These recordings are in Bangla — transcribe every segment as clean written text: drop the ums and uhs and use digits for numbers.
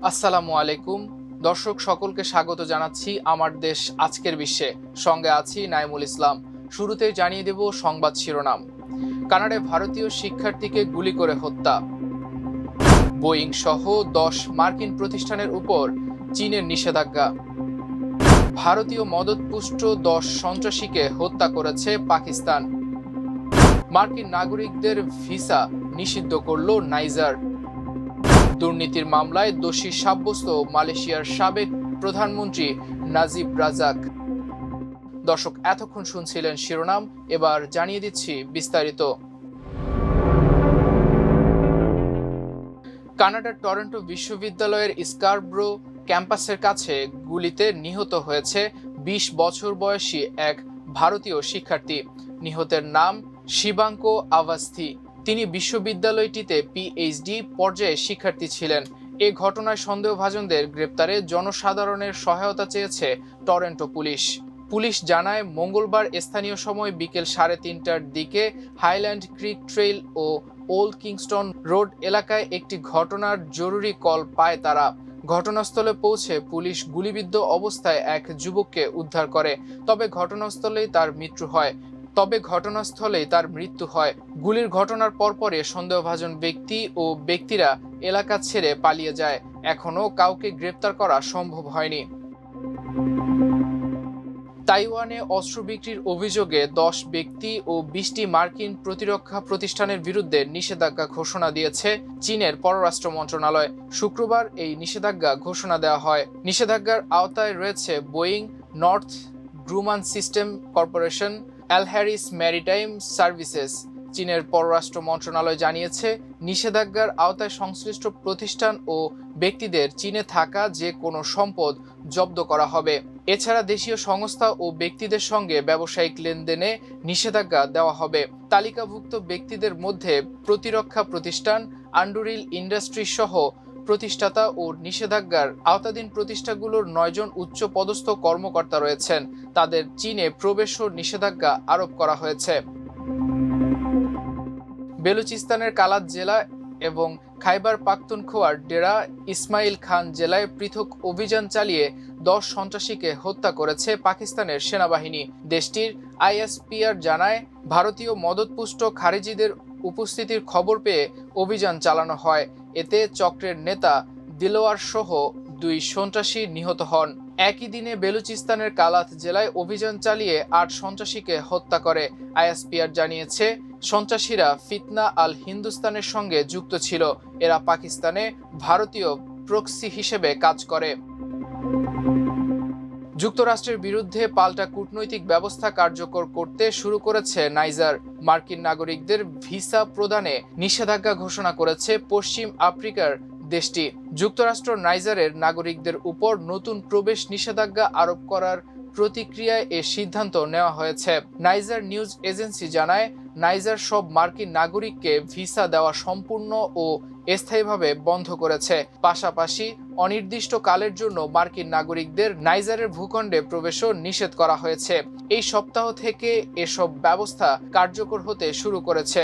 আসসালামু আলাইকুম দর্শক সকলকে স্বাগত জানাচ্ছি আমার দেশ আজকের বিশ্বে। সঙ্গে আছি নাইমুল ইসলাম। শুরুতেই জানিয়ে দেব সংবাদ শিরোনাম। কানাডায় ভারতীয় শিক্ষার্থীকে গুলি করে হত্যা। বোয়িং সহ 10 মার্কিন প্রতিষ্ঠানের উপর চীনের নিষেধাজ্ঞা। ভারতীয় মদতপুষ্ট 10 সন্ত্রাসীকে হত্যা করেছে পাকিস্তান। মার্কিন নাগরিকদের ভিসা নিষিদ্ধ করল নাইজার। দুর্নীতির মামলায় দোষী সাব্যস্ত মালয়েশিয়ার সাবেক প্রধানমন্ত্রী নাজিব রাজাক। দর্শক, এতক্ষণ শুনছিলেন শিরোনাম, এবার জানিয়ে দিচ্ছি বিস্তারিত। কানাডার টরন্টো বিশ্ববিদ্যালয়ের স্কারব্রো ক্যাম্পাসের কাছে গুলিতে নিহত হয়েছে 20 বছর বয়সী এক ভারতীয় শিক্ষার্থী। নিহতের নাম শিবাঙ্কো আভাস্থি। তিনি বিশ্ববিদ্যালয়টিতে পিএইচডি পর্যায়ে শিক্ষার্থী ছিলেন। এ ঘটনায় সন্দেহভাজনদের গ্রেপ্তারে জনসাধারণের সহায়তা চেয়েছে টরন্টো পুলিশ। পুলিশ জানায়, মঙ্গলবার স্থানীয় সময় বিকেল 3:30টার দিকে হাইল্যান্ড ক্রিক ট্রেইল ও ওল্ড কিংস্টন রোড এলাকায় একটি ঘটনার জরুরি কল পায় তারা। ঘটনাস্থলে পৌঁছে পুলিশ গুলিবিদ্ধ অবস্থায় এক যুবককে উদ্ধার করে। তবে ঘটনাস্থলেই তার মৃত্যু হয়। গুলির ঘটনার পরপরে সন্দেহভাজন ব্যক্তি ও ব্যক্তিরা এলাকা ছেড়ে পালিয়ে যায়। এখনো কাউকে গ্রেপ্তার করা সম্ভব হয়নি। তাইওয়ানে অস্ত্র বিক্রির অভিযোগে 10 ব্যক্তি ও 20টি মার্কিন প্রতিরক্ষা প্রতিষ্ঠানের বিরুদ্ধে নিষেধাজ্ঞা ঘোষণা দিয়েছে চীনের পররাষ্ট্র মন্ত্রণালয়। শুক্রবার এই নিষেধাজ্ঞা ঘোষণা দেওয়া হয়। নিষেধাজ্ঞার আওতায় রয়েছে Boeing, Northrop Grumman system corporation, L Harris maritime services. চীনের পররাষ্ট্র মন্ত্রণালয় জানিয়েছে, নিষেধাজ্ঞার আওতায় সংশ্লিষ্ট প্রতিষ্ঠান ও ব্যক্তিদের চীনে থাকা যে কোনো সম্পদ জব্দ করা হবে। এছাড়া দেশীয় সংস্থা ও ব্যক্তিদের সঙ্গে ব্যবসায়িক লেনদেনে নিষেধাজ্ঞা দেওয়া হবে। তালিকাভুক্ত ব্যক্তিদের মধ্যে প্রতিরক্ষা প্রতিষ্ঠান, আন্ডুরিল ইন্ডাস্ট্রি সহ প্রতিষ্ঠাতা ও নিষেধাজ্ঞার আওতাধীন প্রতিষ্ঠানগুলোর 9 জন উচ্চ পদস্থ কর্মকর্তা রয়েছেন। তাদের চীনে প্রবেশও নিষেধাজ্ঞা আরোপ করা হয়েছে। বেলুচিস্তানের কালাত জেলা এবং খাইবার পাখতুনখোয়ার ডেরা ইসমাইল খান জেলায় পৃথক অভিযান চালিয়ে 10 সন্ত্রাসীকে হত্যা করেছে পাকিস্তানের সেনাবাহিনী। দেশটির আইএসপিআর জানায়, ভারতীয় মদতপুষ্ট খারিজিদের উপস্থিতির খবর পেয়ে অভিযান চালানো হয়। এতে চক্রের নেতা দিলওয়ার সহ 2 সন্ত্রাসী নিহত হন। একই দিনে বেলুচিস্তানের কালাত জেলায় অভিযান চালিয়ে 8 সন্ত্রাসীকে হত্যা করে। আইএসপিআর জানিয়েছে, সন্ত্রাসীরা ফিতনা আল হিন্দুস্তানের সঙ্গে যুক্ত ছিল। এরা পাকিস্তানে ভারতীয় প্রক্সি হিসেবে কাজ করে। যুক্তরাষ্ট্রের বিরুদ্ধে পাল্টা কূটনৈতিক ব্যবস্থা কার্যকর করতে শুরু করেছে নাইজার। মার্কিন নাগরিকদের ভিসা প্রদানে নিষেধাজ্ঞা ঘোষণা করেছে পশ্চিম আফ্রিকার দেশটি। যুক্তরাষ্ট্র নাইজারের নাগরিকদের উপর নতুন প্রবেশ নিষেধাজ্ঞা আরোপ করার প্রতিক্রিয়ায় এ সিদ্ধান্ত নেওয়া হয়েছে। নাইজার নিউজ এজেন্সি জানায়, নাইজার সব মার্কিন নাগরিককে ভিসা দেওয়া সম্পূর্ণ ও স্থায়ীভাবে বন্ধ করেছে। পাশাপাশি অনির্দিষ্ট কালের জন্য মার্কিন নাগরিকদের নাইজারের ভূখণ্ডে প্রবেশও নিষেধ করা হয়েছে। এই সপ্তাহ থেকে এসব ব্যবস্থা কার্যকর হতে শুরু করেছে।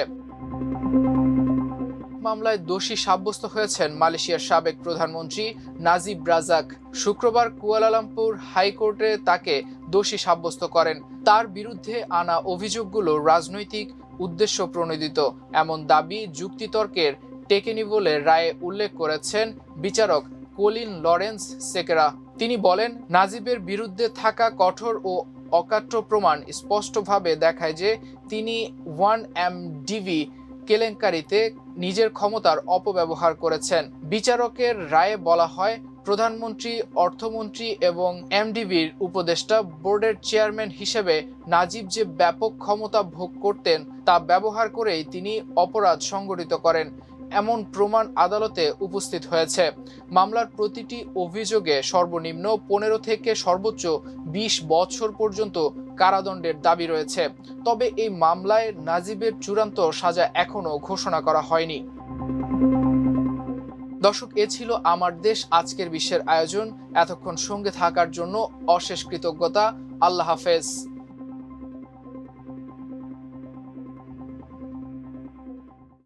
মামলায় দোষী সাব্যস্ত হয়েছেন মালয়েশিয়ার সাবেক প্রধানমন্ত্রী নাজিব রাজাক। শুক্রবার কুয়ালালামপুর হাইকোর্টে তাকে দোষী সাব্যস্ত করেন। তার বিরুদ্ধে আনা অভিযোগগুলো রাজনৈতিক উদ্দেশ্য প্রণোদিত এমন দাবি যুক্তিতর্কের টেকেনি বলে রায়ে উল্লেখ করেছেন বিচারক কলিন লরেন্স সেকেরা। তিনি বলেন, নাজিবের বিরুদ্ধে থাকা কঠোর ও অকাট্য প্রমাণ স্পষ্টভাবে দেখায় যে তিনি 1MDB কেলেঙ্কারিতে নিজের ক্ষমতার অপব্যবহার করেছেন। বিচারকের রায়ে বলা হয়, প্রধানমন্ত্রী, অর্থমন্ত্রী এবং এমডিবির উপদেষ্টা বোর্ডের চেয়ারম্যান হিসেবে নাজিব যে ব্যাপক ক্ষমতা ভোগ করতেন তা ব্যবহার করেই তিনি অপরাধ সংগঠিত করেন। এমন প্রমাণ আদালতে উপস্থিত হয়েছে। মামলার প্রতিটি অভিযোগে সর্বনিম্ন 15 থেকে সর্বোচ্চ 20 বছর পর্যন্ত কারাদণ্ডের দাবি রয়েছে। তবে এই মামলায় নাজিবের চূড়ান্ত সাজা এখনো ঘোষণা করা হয়নি। দর্শক, এ ছিল আমার দেশ আজকের বিশ্বের আয়োজন। এতক্ষণ সঙ্গে থাকার জন্য অশেষ কৃতজ্ঞতা। আল্লাহ হাফেজ।